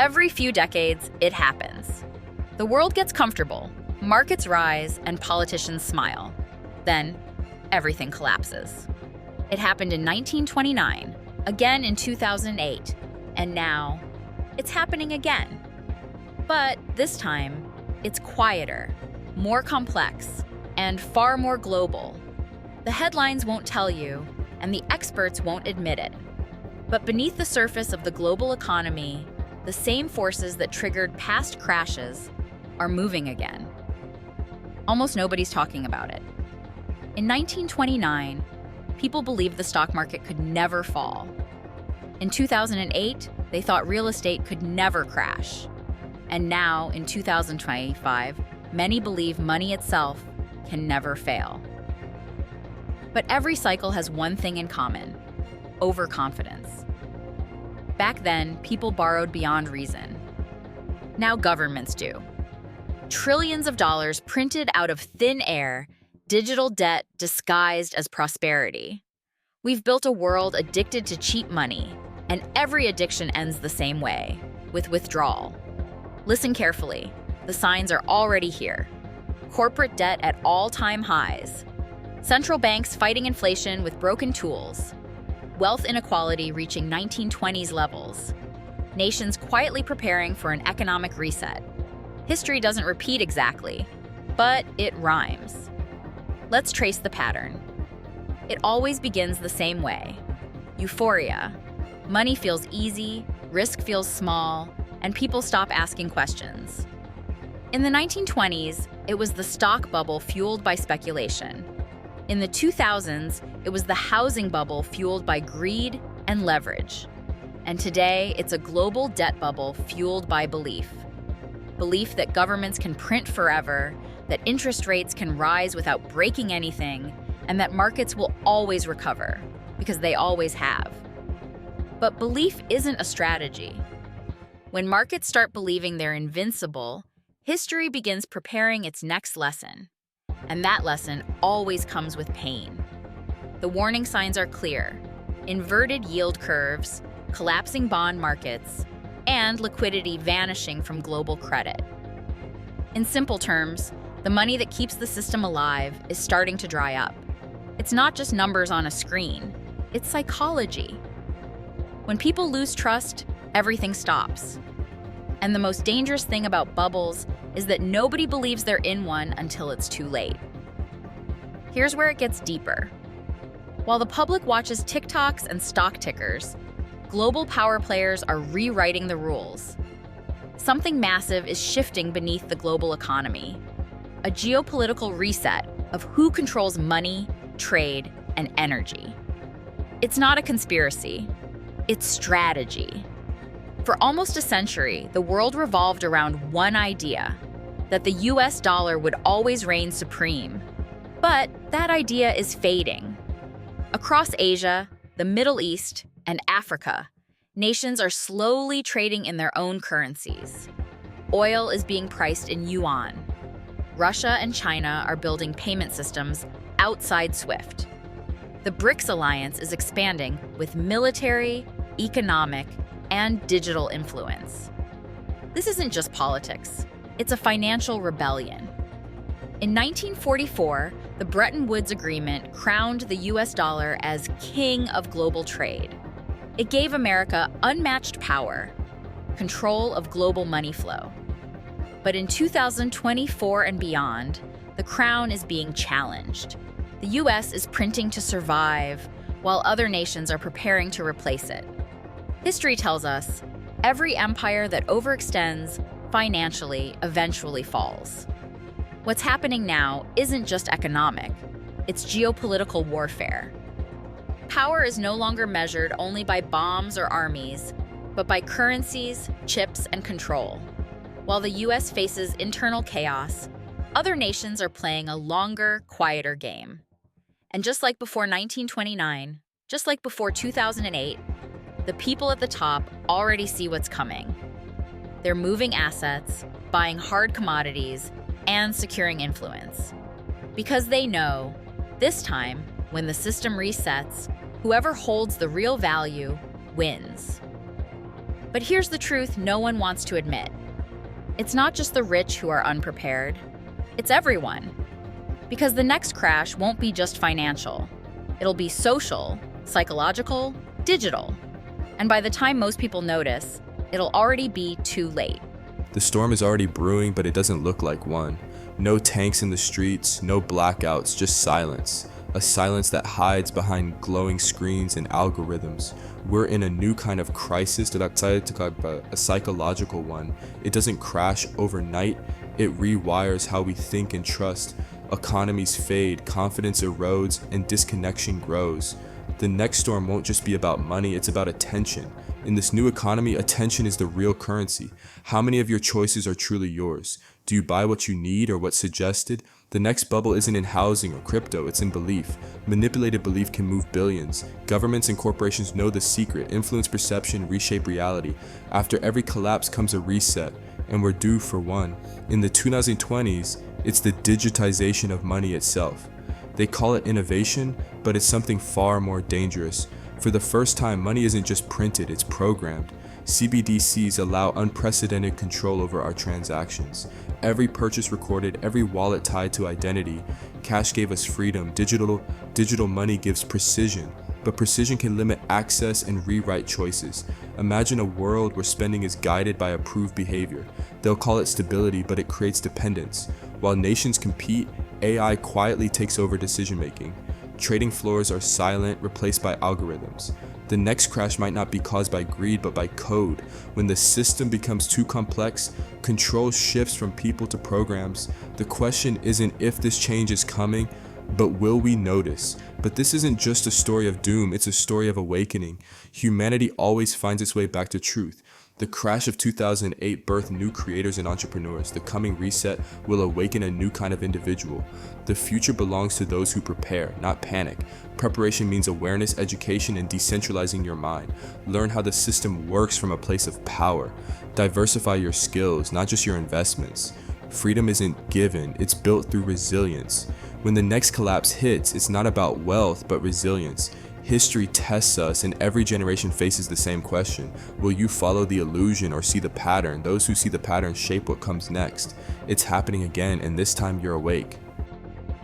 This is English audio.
Every few decades, it happens. The world gets comfortable, markets rise, and politicians smile. Then, everything collapses. It happened in 1929, again in 2008, and now it's happening again. But this time, it's quieter, more complex, and far more global. The headlines won't tell you, and the experts won't admit it. But beneath the surface of the global economy, the same forces that triggered past crashes are moving again. Almost nobody's talking about it. In 1929, people believed the stock market could never fall. In 2008, they thought real estate could never crash. And now, in 2025, many believe money itself can never fail. But every cycle has one thing in common: overconfidence. Back then, people borrowed beyond reason. Now governments do. Trillions of dollars printed out of thin air, digital debt disguised as prosperity. We've built a world addicted to cheap money, and every addiction ends the same way, with withdrawal. Listen carefully. The signs are already here. Corporate debt at all-time highs. Central banks fighting inflation with broken tools. Wealth inequality reaching 1920s levels. Nations quietly preparing for an economic reset. History doesn't repeat exactly, but it rhymes. Let's trace the pattern. It always begins the same way. Euphoria. Money feels easy, risk feels small, and people stop asking questions. In the 1920s, it was the stock bubble fueled by speculation. In the 2000s, it was the housing bubble fueled by greed and leverage. And today, it's a global debt bubble fueled by belief. Belief that governments can print forever, that interest rates can rise without breaking anything, and that markets will always recover, because they always have. But belief isn't a strategy. When markets start believing they're invincible, history begins preparing its next lesson. And that lesson always comes with pain. The warning signs are clear: inverted yield curves, collapsing bond markets, and liquidity vanishing from global credit. In simple terms, the money that keeps the system alive is starting to dry up. It's not just numbers on a screen, it's psychology. When people lose trust, everything stops. And the most dangerous thing about bubbles is that nobody believes they're in one until it's too late. Here's where it gets deeper. While the public watches TikToks and stock tickers, global power players are rewriting the rules. Something massive is shifting beneath the global economy. A geopolitical reset of who controls money, trade, and energy. It's not a conspiracy. It's strategy. For almost a century, the world revolved around one idea: that the US dollar would always reign supreme. But that idea is fading. Across Asia, the Middle East, and Africa, nations are slowly trading in their own currencies. Oil is being priced in yuan. Russia and China are building payment systems outside SWIFT. The BRICS alliance is expanding with military, economic, and digital influence. This isn't just politics, it's a financial rebellion. In 1944, the Bretton Woods Agreement crowned the US dollar as king of global trade. It gave America unmatched power, control of global money flow. But in 2024 and beyond, the crown is being challenged. The US is printing to survive, while other nations are preparing to replace it. History tells us every empire that overextends financially eventually falls. What's happening now isn't just economic, it's geopolitical warfare. Power is no longer measured only by bombs or armies, but by currencies, chips, and control. While the US faces internal chaos, other nations are playing a longer, quieter game. And just like before 1929, just like before 2008, the people at the top already see what's coming. They're moving assets, buying hard commodities, and securing influence. Because they know, this time, when the system resets, whoever holds the real value wins. But here's the truth no one wants to admit. It's not just the rich who are unprepared. It's everyone. Because the next crash won't be just financial. It'll be social, psychological, digital. And by the time most people notice, it'll already be too late. The storm is already brewing, but it doesn't look like one. No tanks in the streets, no blackouts, just silence. A silence that hides behind glowing screens and algorithms. We're in a new kind of crisis that I'm excited to talk about, a psychological one. It doesn't crash overnight, it rewires how we think and trust. Economies fade, confidence erodes, and disconnection grows. The next storm won't just be about money, it's about attention. In this new economy, attention is the real currency. How many of your choices are truly yours? Do you buy what you need or what's suggested? The next bubble isn't in housing or crypto, it's in belief. Manipulated belief can move billions. Governments and corporations know the secret, influence perception, reshape reality. After every collapse comes a reset, and we're due for one. In the 2020s, it's the digitization of money itself. They call it innovation, but it's something far more dangerous. For the first time, money isn't just printed, it's programmed. CBDCs allow unprecedented control over our transactions. Every purchase recorded, every wallet tied to identity. Cash gave us freedom, digital money gives precision. But precision can limit access and rewrite choices. Imagine a world where spending is guided by approved behavior. They'll call it stability, but it creates dependence. While nations compete, AI quietly takes over decision making. Trading floors are silent, replaced by algorithms. The next crash might not be caused by greed, but by code. When the system becomes too complex, control shifts from people to programs. The question isn't if this change is coming, but will we notice? But this isn't just a story of doom, it's a story of awakening. Humanity always finds its way back to truth. The crash of 2008 birthed new creators and entrepreneurs. The coming reset will awaken a new kind of individual. The future belongs to those who prepare, not panic. Preparation means awareness, education, and decentralizing your mind. Learn how the system works from a place of power. Diversify your skills, not just your investments. Freedom isn't given, it's built through resilience. When the next collapse hits, it's not about wealth, but resilience. History tests us, and every generation faces the same question. Will you follow the illusion or see the pattern? Those who see the pattern shape what comes next. It's happening again, and this time you're awake.